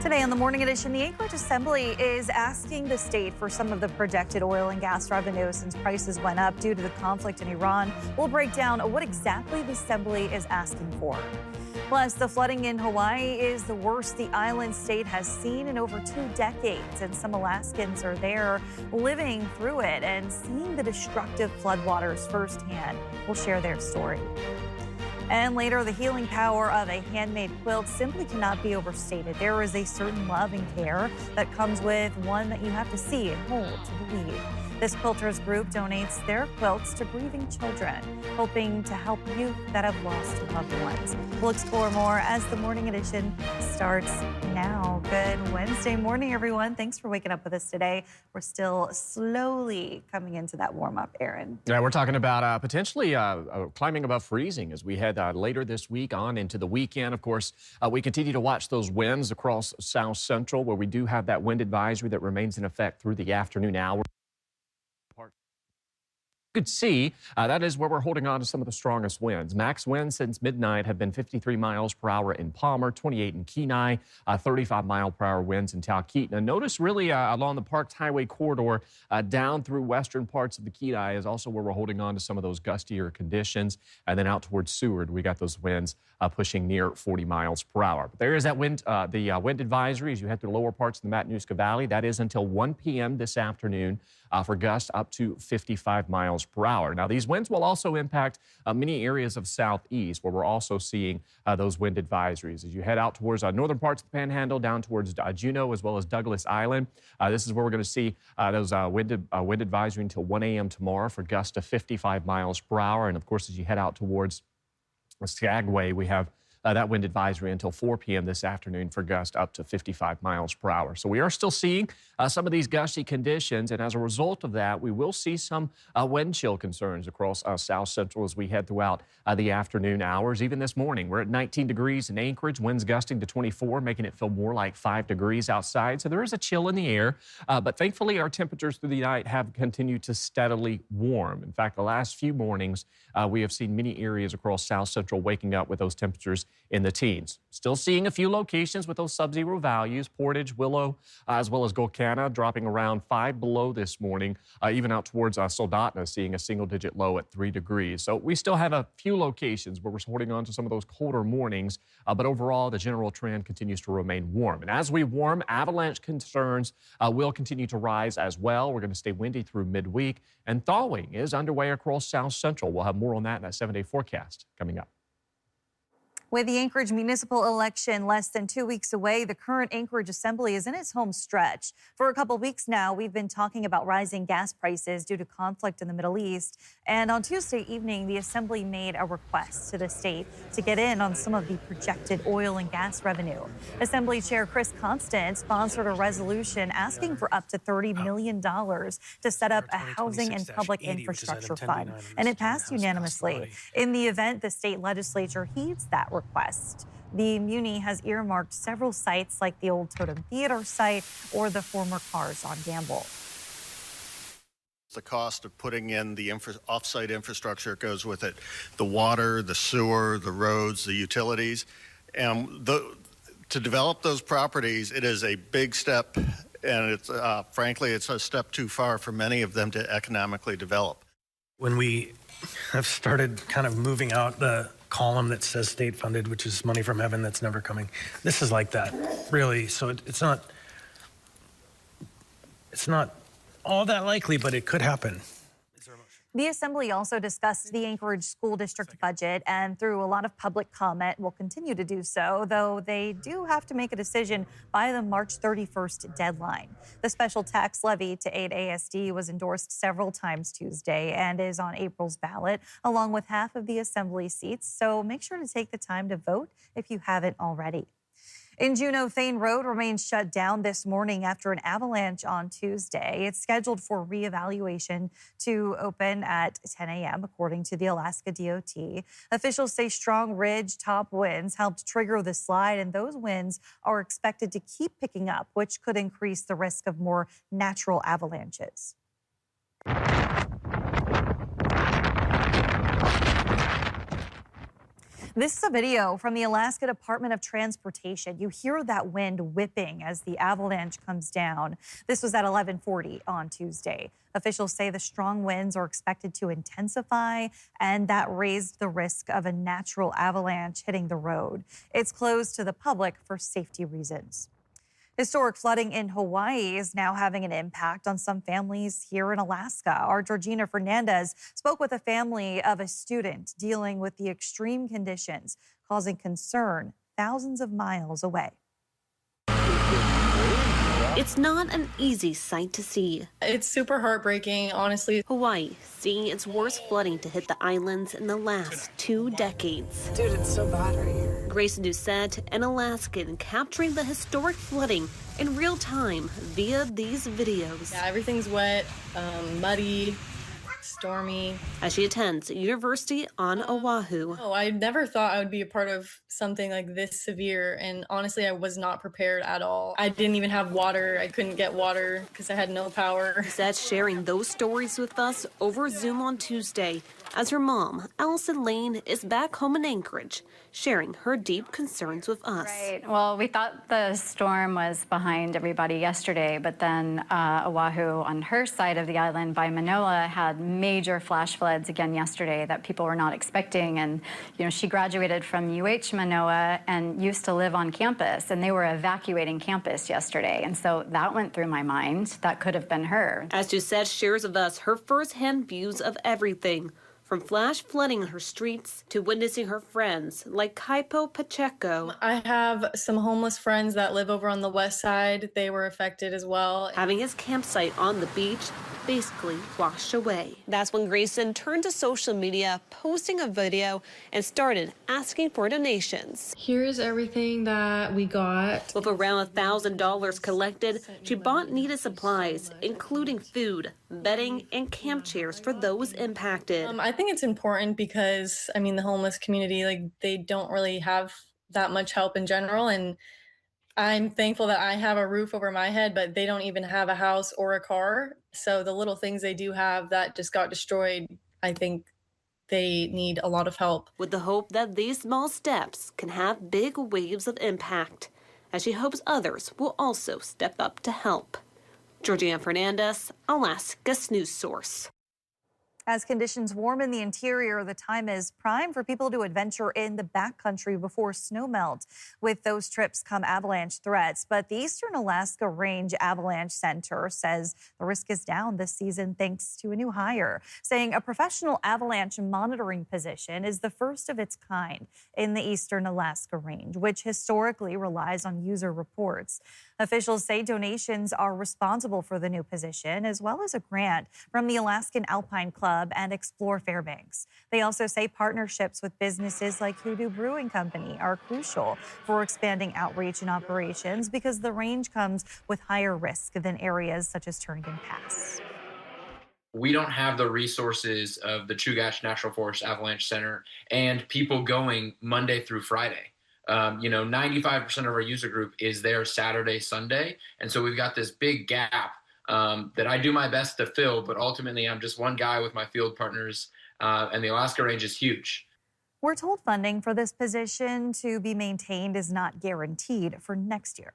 Today on the Morning Edition, the Anchorage Assembly is asking the state for some of the projected oil and gas revenue since prices went up due to the conflict in Iran. We'll break down what exactly the Assembly is asking for. Plus, the flooding in Hawaii is the worst the island state has seen in over 2 decades, and some Alaskans are there living through it and seeing the destructive floodwaters firsthand. We'll share their story. And later, the healing power of a handmade quilt simply cannot be overstated. There is a certain love and care that comes with one that you have to see and hold to believe. This quilters group donates their quilts to grieving children, hoping to help youth that have lost loved ones. We'll explore more as the Morning Edition starts now. Good Wednesday morning, everyone. Thanks for waking up with us today. We're still slowly coming into that warm-up, Aaron. Yeah, we're talking about potentially climbing above freezing as we head later this week on into the weekend. Of course, we continue to watch those winds across South Central, where we do have that wind advisory that remains in effect through the afternoon hours. You could see that is where we're holding on to some of the strongest winds. Max winds since midnight have been 53 miles per hour in Palmer, 28 in Kenai, 35 mile per hour winds in Talkeetna. Notice really along the Parks Highway corridor down through western parts of the Kenai is also where we're holding on to some of those gustier conditions. And then out towards Seward, we got those winds pushing near 40 miles per hour. But there is that wind, the wind advisory as you head through the lower parts of the Matanuska Valley. That is until 1 p.m. this afternoon for gusts up to 55 miles per hour. Now, these winds will also impact many areas of southeast where we're also seeing those wind advisories. As you head out towards northern parts of the Panhandle, down towards Juno, as well as Douglas Island, this is where we're going to see those wind advisory until 1 a.m. tomorrow for gusts to 55 miles per hour. And, of course, as you head out towards Skagway, we have that wind advisory until 4 p.m. this afternoon for gusts up to 55 miles per hour. So we are still seeing some of these gusty conditions, and as a result of that, we will see some wind chill concerns across South Central as we head throughout the afternoon hours. Even this morning, we're at 19 degrees in Anchorage, winds gusting to 24, making it feel more like 5 degrees outside. So there is a chill in the air, but thankfully our temperatures through the night have continued to steadily warm. In fact, the last few mornings, we have seen many areas across South Central waking up with those temperatures in the teens. Still seeing a few locations with those sub-zero values, Portage, Willow, as well as Golcana dropping around 5 below this morning, even out towards Soldotna seeing a single-digit low at 3 degrees. So we still have a few locations where we're holding on to some of those colder mornings, but overall the general trend continues to remain warm. And as we warm, avalanche concerns will continue to rise as well. We're going to stay windy through midweek, and thawing is underway across South Central. We'll have more on that in that 7-day forecast coming up. With the Anchorage municipal election less than 2 weeks away, the current Anchorage Assembly is in its home stretch. For a couple weeks now, we've been talking about rising gas prices due to conflict in the Middle East. And on Tuesday evening, the Assembly made a request to the state to get in on some of the projected oil and gas revenue. Assembly Chair Chris Constant sponsored a resolution asking for up to $30 million to set up a housing and public infrastructure fund. And it passed unanimously. In the event the state legislature heeds that request, the Muni has earmarked several sites like the old Totem Theater site or the former Cars on Gamble. The cost of putting in the off-site infrastructure goes with it. The water, the sewer, the roads, the utilities. And to develop those properties, it is a big step, and it's frankly, it's a step too far for many of them to economically develop. When we have started kind of moving out the column that says state funded, which is money from heaven that's never coming, this is like that, really. So it's not all that likely, but it could happen. The Assembly also discussed the Anchorage School District budget, and through a lot of public comment will continue to do so, though they do have to make a decision by the March 31st deadline. The special tax levy to aid ASD was endorsed several times Tuesday and is on April's ballot, along with half of the Assembly seats, so make sure to take the time to vote if you haven't already. In Juno, Thane Road remains shut down this morning after an avalanche on Tuesday. It's scheduled for reevaluation to open at 10 a.m., according to the Alaska DOT. Officials say strong ridge top winds helped trigger the slide, and those winds are expected to keep picking up, which could increase the risk of more natural avalanches. This is a video from the Alaska Department of Transportation. You hear that wind whipping as the avalanche comes down. This was at 11:40 on Tuesday. Officials say the strong winds are expected to intensify, and that raised the risk of a natural avalanche hitting the road. It's closed to the public for safety reasons. Historic flooding in Hawaii is now having an impact on some families here in Alaska. Our Georgina Fernandez spoke with a family of a student dealing with the extreme conditions, causing concern thousands of miles away. It's not an easy sight to see. It's super heartbreaking, honestly. Hawaii seeing its worst flooding to hit the islands in the last 2 decades. Dude, it's so bad right here. Grace Doucette, an Alaskan, capturing the historic flooding in real time via these videos. Yeah, everything's wet, muddy, stormy. As she attends university on Oahu. Oh, I never thought I would be a part of something like this severe, and honestly, I was not prepared at all. I didn't even have water. I couldn't get water because I had no power. Doucette sharing those stories with us over Zoom on Tuesday as her mom, Allison Lane, is back home in Anchorage, sharing her deep concerns with us. Right. Well, we thought the storm was behind everybody yesterday, but then Oahu on her side of the island by Manoa had major flash floods again yesterday that people were not expecting. And, you know, she graduated from UH Manoa and used to live on campus, and they were evacuating campus yesterday. And so that went through my mind. That could have been her. As Doucette shares with us her firsthand views of everything, from flash flooding on her streets to witnessing her friends like Kaipo Pacheco. I have some homeless friends that live over on the west side. They were affected as well. Having his campsite on the beach basically washed away. That's when Grayson turned to social media, posting a video, and started asking for donations. Here's everything that we got. With around $1,000 collected, she bought needed supplies, including food, bedding, and camp chairs for those impacted. I think it's important because, I mean, the homeless community, like, they don't really have that much help in general, and I'm thankful that I have a roof over my head, but they don't even have a house or a car. So the little things they do have that just got destroyed, I think they need a lot of help. With the hope that these small steps can have big waves of impact, as she hopes others will also step up to help. Georgina Fernandez, Alaska's news source. As conditions warm in the interior, the time is prime for people to adventure in the backcountry before snowmelt. With those trips come avalanche threats, but the Eastern Alaska Range Avalanche Center says the risk is down this season thanks to a new hire, saying a professional avalanche monitoring position is the first of its kind in the Eastern Alaska Range, which historically relies on user reports. Officials say donations are responsible for the new position, as well as a grant from the Alaskan Alpine Club and Explore Fairbanks. They also say partnerships with businesses like Hoodoo Brewing Company are crucial for expanding outreach and operations because the range comes with higher risk than areas such as Turnagain Pass. We don't have the resources of the Chugach Natural Forest Avalanche Center and people going Monday through Friday. 95% of our user group is there Saturday, Sunday. And so we've got this big gap that I do my best to fill, but ultimately I'm just one guy with my field partners, and the Alaska Range is huge. We're told funding for this position to be maintained is not guaranteed for next year.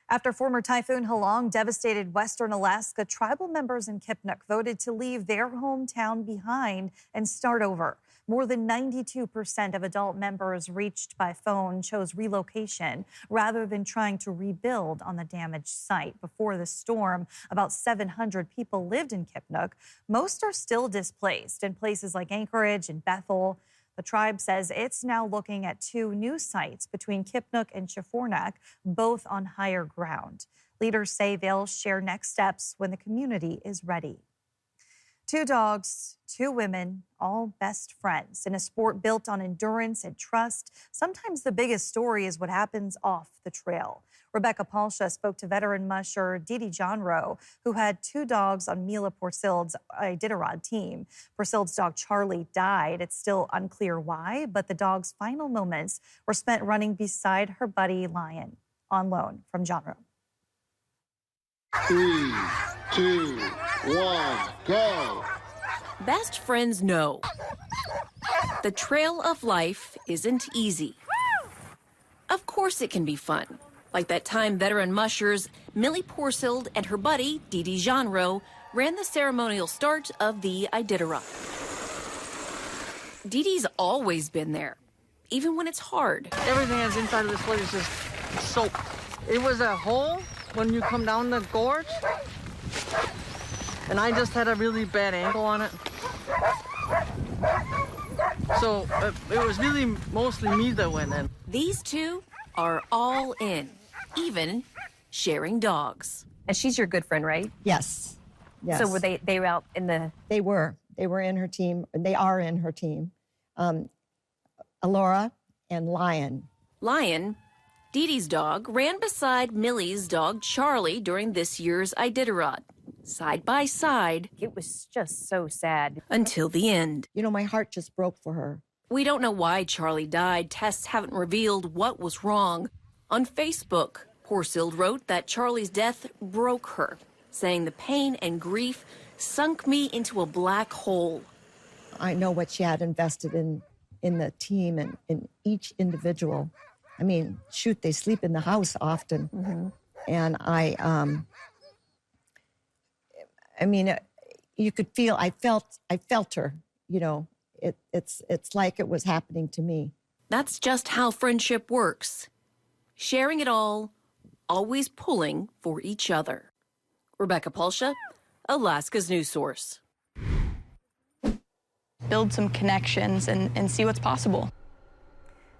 After former Typhoon Halong devastated western Alaska, tribal members in Kipnuk voted to leave their hometown behind and start over. More than 92% of adult members reached by phone chose relocation rather than trying to rebuild on the damaged site. Before the storm, about 700 people lived in Kipnuk. Most are still displaced in places like Anchorage and Bethel. The tribe says it's now looking at 2 new sites between Kipnuk and Chifornak, both on higher ground. Leaders say they'll share next steps when the community is ready. 2 dogs, 2 women, all best friends in a sport built on endurance and trust. Sometimes the biggest story is what happens off the trail. Rebecca Palsha spoke to veteran musher Didi Johnrow, who had 2 dogs on Mila Porcild's Iditarod team. Porcild's dog Charlie died. It's still unclear why, but the dog's final moments were spent running beside her buddy Lion. On loan from Johnrow. 3, 2, 1, go! Best friends know The trail of life isn't easy. Of course it can be fun. Like that time veteran mushers Millie Porceld and her buddy Dee Dee Jeanreau ran the ceremonial start of the Iditarod. Dee Dee's always been there, even when it's hard. Everything that's inside of the sled is just soaked. It was a hole when you come down the gorge, and I just had a really bad ankle on it. So it was really mostly me that went in. These two are all in, even sharing dogs. And she's your good friend, right? Yes. Yes. So were they were out in the... They were in her team. They are in her team. Alora and Lion. Lion, Dee Dee's dog, ran beside Millie's dog Charlie during this year's Iditarod. Side by side. It was just so sad. Until the end. You know, my heart just broke for her. We don't know why Charlie died. Tests haven't revealed what was wrong. On Facebook, Porceld wrote that Charlie's death broke her, saying the pain and grief sunk me into a black hole. I know what she had invested in the team and in each individual. I mean, shoot, they sleep in the house often. Mm-hmm. And I mean, you could feel, I felt her, you know, it's like it was happening to me. That's just how friendship works. Sharing it all, always pulling for each other. Rebecca Pulsha, Alaska's news source. Build some connections and see what's possible.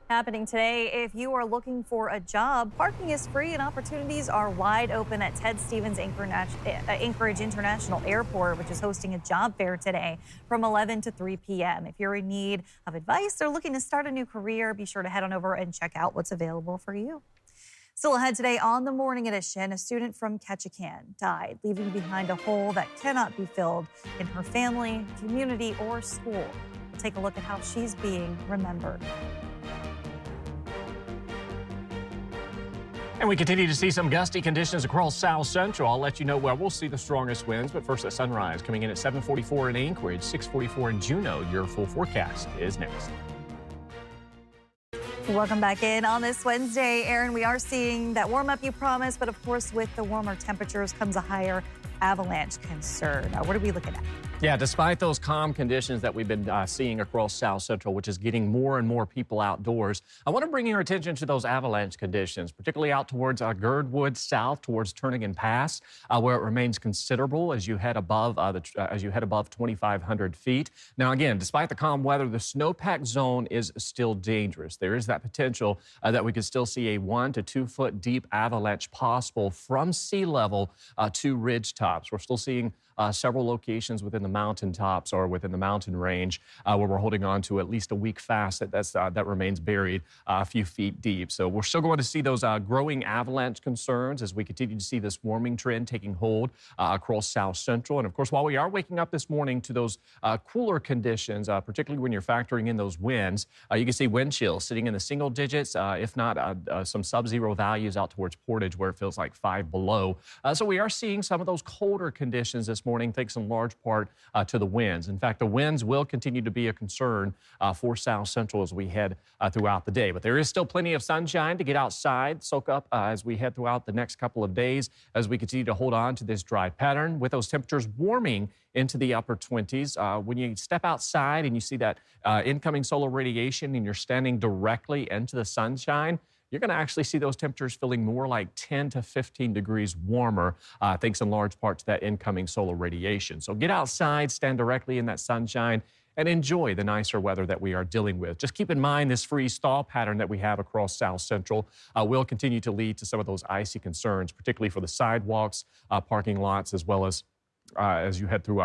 Happening today, if you are looking for a job, parking is free and opportunities are wide open at Ted Stevens Anchorage International Airport, which is hosting a job fair today from 11 to 3 p.m. If you're in need of advice or looking to start a new career, be sure to head on over and check out what's available for you. Still ahead today on the Morning Edition, a student from Ketchikan died, leaving behind a hole that cannot be filled in her family, community, or school. We'll take a look at how she's being remembered. And we continue to see some gusty conditions across South Central. I'll let you know where we'll see the strongest winds, but first at sunrise, coming in at 7:44 in Anchorage, 6:44 in Juno. Your full forecast is next. Welcome back in on this Wednesday. Aaron, we are seeing that warm up you promised, but of course with the warmer temperatures comes a higher avalanche concern. What are we looking at? Yeah, despite those calm conditions that we've been seeing across South Central, which is getting more and more people outdoors, I want to bring your attention to those avalanche conditions, particularly out towards Girdwood south, towards Turnagain Pass, where it remains considerable as you head above 2,500 feet. Now, again, despite the calm weather, the snowpack zone is still dangerous. There is that potential that we could still see a 1 to 2 foot deep avalanche possible from sea level to ridge tops. We're still seeing several locations within the mountaintops or within the mountain range where we're holding on to at least a weak fast that remains buried a few feet deep. So we're still going to see those growing avalanche concerns as we continue to see this warming trend taking hold across South Central. And of course, while we are waking up this morning to those cooler conditions, particularly when you're factoring in those winds, you can see wind chills sitting in the single digits, if not some sub-zero values out towards Portage where it feels like 5 below. So we are seeing some of those colder conditions this morning, thanks in large part to the winds. In fact, the winds will continue to be a concern for South Central as we head throughout the day. But there is still plenty of sunshine to get outside, soak up as we head throughout the next couple of days as we continue to hold on to this dry pattern with those temperatures warming into the upper 20s. When you step outside and you see that incoming solar radiation and you're standing directly into the sunshine, you're going to actually see those temperatures feeling more like 10 to 15 degrees warmer, thanks in large part to that incoming solar radiation. So get outside, stand directly in that sunshine, and enjoy the nicer weather that we are dealing with. Just keep in mind this freeze-thaw pattern that we have across South Central will continue to lead to some of those icy concerns, particularly for the sidewalks, parking lots, as well as you head through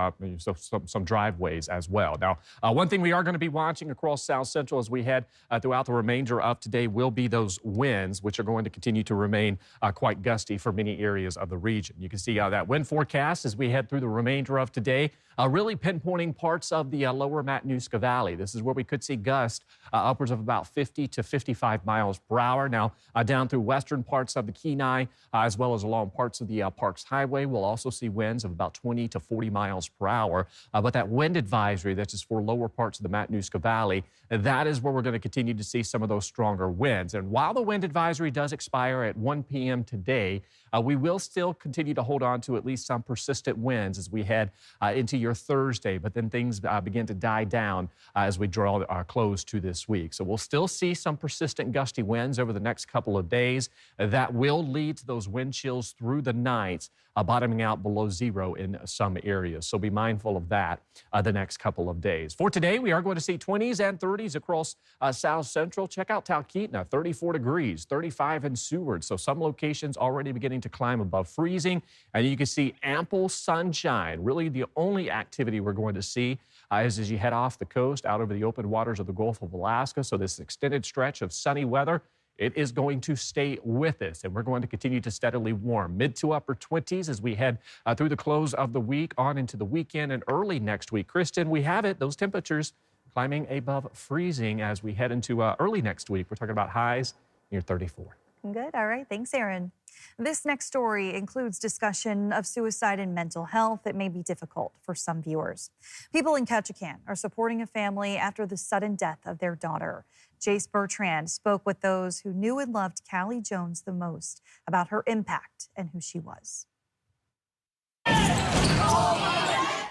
some driveways as well. Now, one thing we are going to be watching across South Central as we head throughout the remainder of today will be those winds, which are going to continue to remain quite gusty for many areas of the region. You can see that wind forecast as we head through the remainder of today. really pinpointing parts of the lower Matanuska Valley. This is where we could see gusts upwards of about 50 to 55 miles per hour. Now, down through western parts of the Kenai, as well as along parts of the Parks Highway, we'll also see winds of about 20 to 40 miles per hour. But that wind advisory, that's just for lower parts of the Matanuska Valley, that is where we're going to continue to see some of those stronger winds. And while the wind advisory does expire at 1 p.m. today, we will still continue to hold on to at least some persistent winds as we head into your Thursday, but then things begin to die down as we draw our close to this week. So we'll still see some persistent gusty winds over the next couple of days. That will lead to those wind chills through the night, bottoming out below zero in some areas. So be mindful of that the next couple of days. For today, we are going to see 20s and 30s across South Central. Check out Talkeetna, 34 degrees, 35 in Seward. So some locations already beginning to climb above freezing. And you can see ample sunshine. Really the only activity we're going to see is as you head off the coast out over the open waters of the Gulf of Alaska. So this extended stretch of sunny weather, it is going to stay with us, and we're going to continue to steadily warm. Mid to upper 20s as we head through the close of the week on into the weekend and early next week. Kristen, we have it. Those temperatures climbing above freezing as we head into early next week. We're talking about highs near 34. Good. All right. Thanks, Aaron. This next story includes discussion of suicide and mental health that may be difficult for some viewers. People in Ketchikan are supporting a family after the sudden death of their daughter. Jace Bertrand spoke with those who knew and loved Callie Jones the most about her impact and who she was.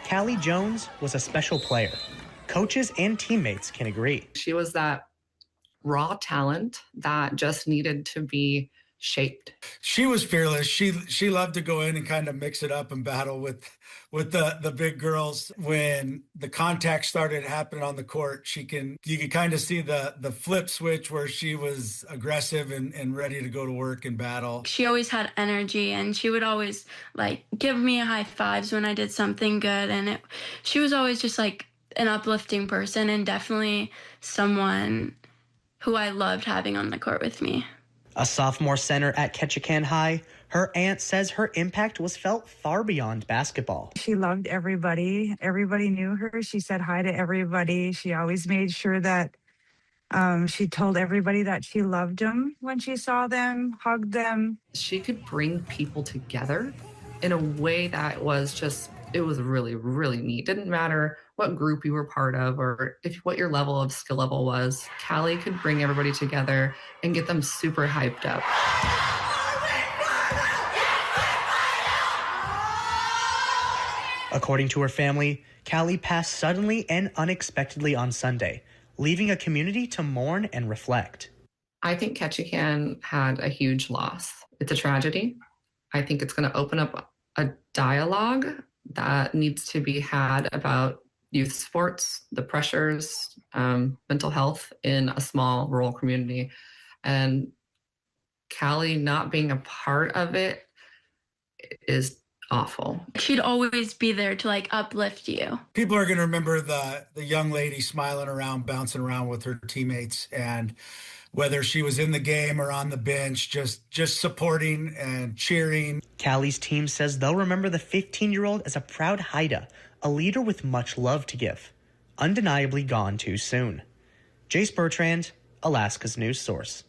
Callie Jones was a special player. Coaches and teammates can agree. She was that raw talent that just needed to be shaped. She was fearless. She loved to go in and kind of mix it up and battle with the big girls. When the contact started happening on the court, you could kind of see the flip switch where she was aggressive and ready to go to work and battle. She always had energy, and she would always like give me high fives when I did something good, and she was always just like an uplifting person and definitely someone who I loved having on the court with me. A sophomore center at Ketchikan High, her aunt says her impact was felt far beyond basketball. She loved everybody. Everybody knew her. She said hi to everybody. She always made sure that she told everybody that she loved them when she saw them, hugged them. She could bring people together in a way that was just, it was really, really neat. Didn't matter what group you were part of or what your level of skill level was. Callie could bring everybody together and get them super hyped up. According to her family, Callie passed suddenly and unexpectedly on Sunday, leaving a community to mourn and reflect. I think Ketchikan had a huge loss. It's a tragedy. I think it's going to open up a dialogue that needs to be had about youth sports, the pressures, mental health in a small rural community. And Callie not being a part of it is awful. She'd always be there to like uplift you. People are going to remember the young lady smiling around, bouncing around with her teammates, and whether she was in the game or on the bench, just supporting and cheering. Callie's team says they'll remember the 15-year-old as a proud Haida, a leader with much love to give, undeniably gone too soon. Jace Bertrand, Alaska's news source.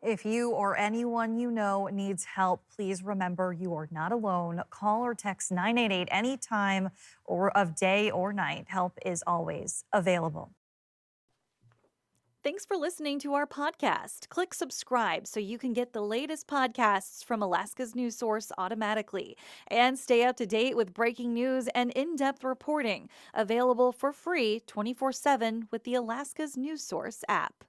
If you or anyone you know needs help, please remember you are not alone. Call or text 988 anytime of day or night. Help is always available. Thanks for listening to our podcast. Click subscribe so you can get the latest podcasts from Alaska's news source automatically. And stay up to date with breaking news and in-depth reporting. Available for free 24/7 with the Alaska's news source app.